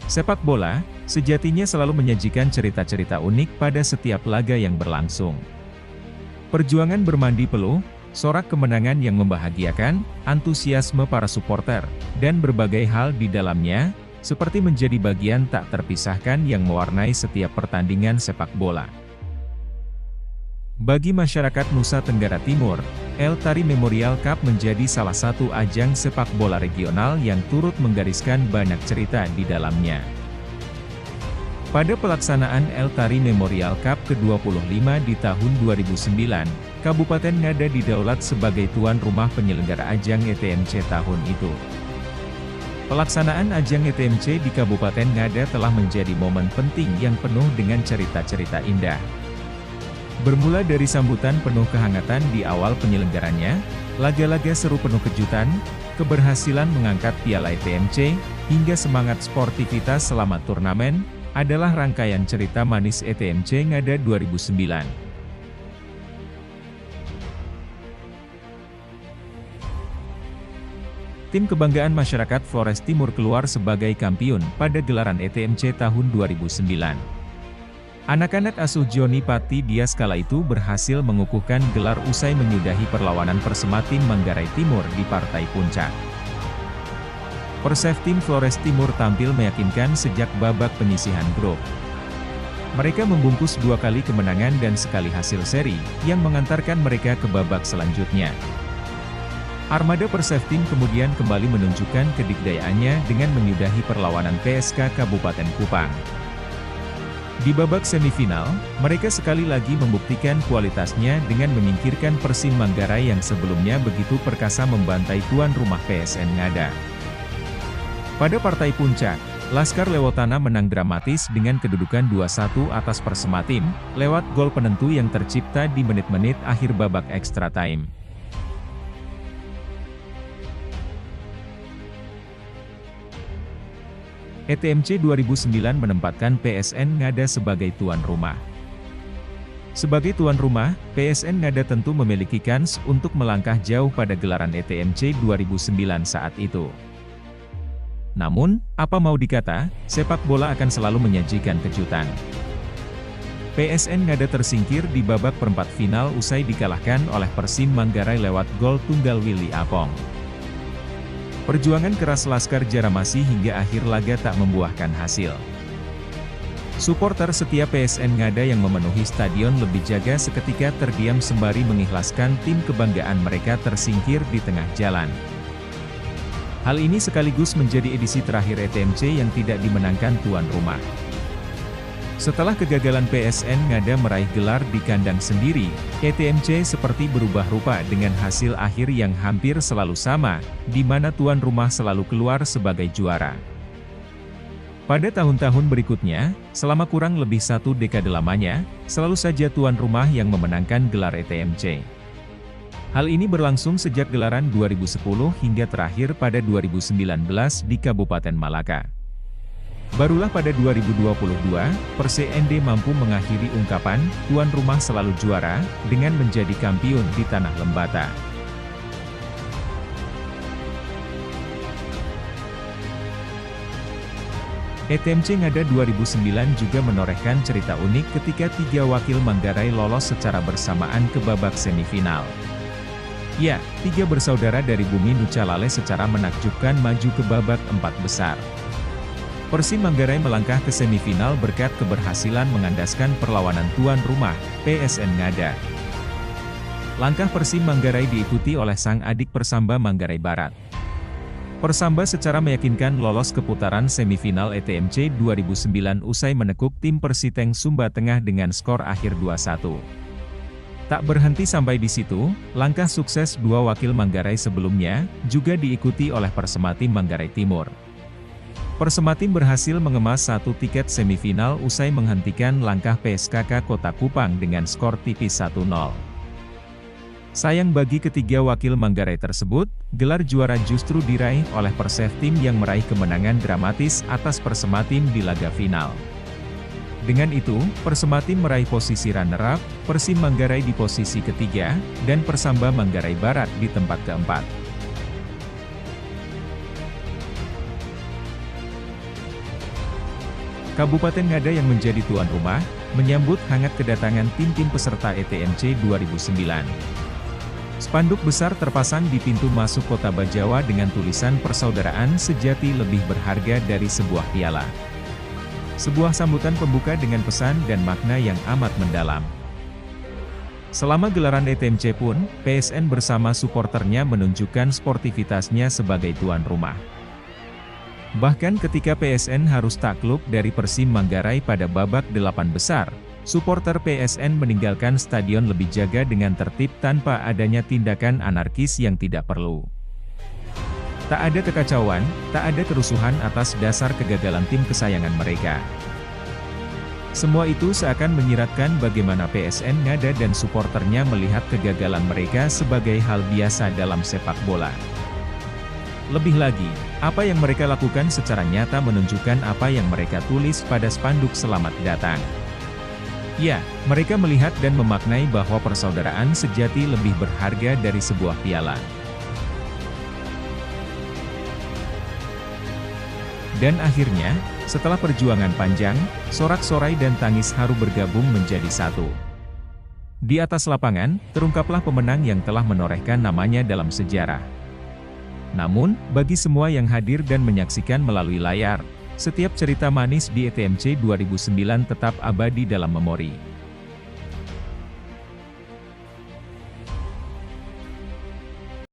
Sepak bola, sejatinya selalu menyajikan cerita-cerita unik pada setiap laga yang berlangsung. Perjuangan bermandi peluh, sorak kemenangan yang membahagiakan, antusiasme para supporter, dan berbagai hal di dalamnya, seperti menjadi bagian tak terpisahkan yang mewarnai setiap pertandingan sepak bola. Bagi masyarakat Nusa Tenggara Timur, El Tari Memorial Cup menjadi salah satu ajang sepak bola regional yang turut menggariskan banyak cerita di dalamnya. Pada pelaksanaan El Tari Memorial Cup ke-25 di tahun 2009, Kabupaten Ngada didaulat sebagai tuan rumah penyelenggara ajang ETMC tahun itu. Pelaksanaan ajang ETMC di Kabupaten Ngada telah menjadi momen penting yang penuh dengan cerita-cerita indah. Bermula dari sambutan penuh kehangatan di awal penyelenggaranya, laga-laga seru penuh kejutan, keberhasilan mengangkat piala ETMC, hingga semangat sportivitas selama turnamen, adalah rangkaian cerita manis ETMC Ngada 2009. Tim kebanggaan masyarakat Flores Timur keluar sebagai kampiun pada gelaran ETMC tahun 2009. Anak-anak asuh Joni Pati Dias kala itu berhasil mengukuhkan gelar usai menyudahi perlawanan Persema Tim Manggarai Timur di partai puncak. Persef Tim Flores Timur tampil meyakinkan sejak babak penyisihan grup. Mereka membungkus 2 kali kemenangan dan sekali hasil seri, yang mengantarkan mereka ke babak selanjutnya. Armada Persef Tim kemudian kembali menunjukkan kedikdayaannya dengan menyudahi perlawanan PSK Kabupaten Kupang. Di babak semifinal, mereka sekali lagi membuktikan kualitasnya dengan menyingkirkan Persim Manggarai yang sebelumnya begitu perkasa membantai tuan rumah PSN Ngada. Pada partai puncak, Laskar Lewotana menang dramatis dengan kedudukan 2-1 atas Persema Tim, lewat gol penentu yang tercipta di menit-menit akhir babak extra time. ETMC 2009 menempatkan PSN Ngada sebagai tuan rumah. Sebagai tuan rumah, PSN Ngada tentu memiliki kans untuk melangkah jauh pada gelaran ETMC 2009 saat itu. Namun, apa mau dikata, sepak bola akan selalu menyajikan kejutan. PSN Ngada tersingkir di babak perempat final usai dikalahkan oleh Persim Manggarai lewat gol tunggal Willy Apong. Perjuangan keras Laskar Jaramasi hingga akhir laga tak membuahkan hasil. Suporter setia PSN Ngada yang memenuhi stadion lebih jaga seketika terdiam sembari mengikhlaskan tim kebanggaan mereka tersingkir di tengah jalan. Hal ini sekaligus menjadi edisi terakhir ETMC yang tidak dimenangkan tuan rumah. Setelah kegagalan PSN Ngada meraih gelar di kandang sendiri, ETMC seperti berubah rupa dengan hasil akhir yang hampir selalu sama, di mana tuan rumah selalu keluar sebagai juara. Pada tahun-tahun berikutnya, selama kurang lebih 1 dekade lamanya, selalu saja tuan rumah yang memenangkan gelar ETMC. Hal ini berlangsung sejak gelaran 2010 hingga terakhir pada 2019 di Kabupaten Malaka. Barulah pada 2022, Perse-ND mampu mengakhiri ungkapan, tuan rumah selalu juara, dengan menjadi kampiun di Tanah Lembata. ETMC Ngada 2009 juga menorehkan cerita unik ketika 3 wakil Manggarai lolos secara bersamaan ke babak semifinal. Ya, 3 bersaudara dari Bumi Nucalale secara menakjubkan maju ke babak 4 besar. Persim Manggarai melangkah ke semifinal berkat keberhasilan mengandaskan perlawanan tuan rumah, PSN Ngada. Langkah Persim Manggarai diikuti oleh sang adik Persamba Manggarai Barat. Persamba secara meyakinkan lolos ke putaran semifinal ETMC 2009 usai menekuk tim Persiteng Sumba Tengah dengan skor akhir 2-1. Tak berhenti sampai di situ, langkah sukses 2 wakil Manggarai sebelumnya, juga diikuti oleh Persema Tim Manggarai Timur. Persema Tim berhasil mengemas 1 tiket semifinal usai menghentikan langkah PSKK Kota Kupang dengan skor tipis 1-0. Sayang bagi ketiga wakil Manggarai tersebut, gelar juara justru diraih oleh Persef Tim yang meraih kemenangan dramatis atas Persema Tim di laga final. Dengan itu, Persema Tim meraih posisi runner-up, Persim Manggarai di posisi ketiga, dan Persamba Manggarai Barat di tempat keempat. Kabupaten Ngada yang menjadi tuan rumah, menyambut hangat kedatangan tim-tim peserta ETMC 2009. Spanduk besar terpasang di pintu masuk Kota Bajawa dengan tulisan persaudaraan sejati lebih berharga dari sebuah piala. Sebuah sambutan pembuka dengan pesan dan makna yang amat mendalam. Selama gelaran ETMC pun, PSN bersama suporternya menunjukkan sportivitasnya sebagai tuan rumah. Bahkan ketika PSN harus takluk dari Persim Manggarai pada babak 8 besar, suporter PSN meninggalkan stadion lebih jaga dengan tertib tanpa adanya tindakan anarkis yang tidak perlu. Tak ada kekacauan, tak ada kerusuhan atas dasar kegagalan tim kesayangan mereka. Semua itu seakan menyiratkan bagaimana PSN Ngada dan suporternya melihat kegagalan mereka sebagai hal biasa dalam sepak bola. Lebih lagi, apa yang mereka lakukan secara nyata menunjukkan apa yang mereka tulis pada spanduk selamat datang. Ya, mereka melihat dan memaknai bahwa persaudaraan sejati lebih berharga dari sebuah piala. Dan akhirnya, setelah perjuangan panjang, sorak-sorai dan tangis haru bergabung menjadi satu. Di atas lapangan, terungkaplah pemenang yang telah menorehkan namanya dalam sejarah. Namun, bagi semua yang hadir dan menyaksikan melalui layar, setiap cerita manis di ETMC 2009 tetap abadi dalam memori.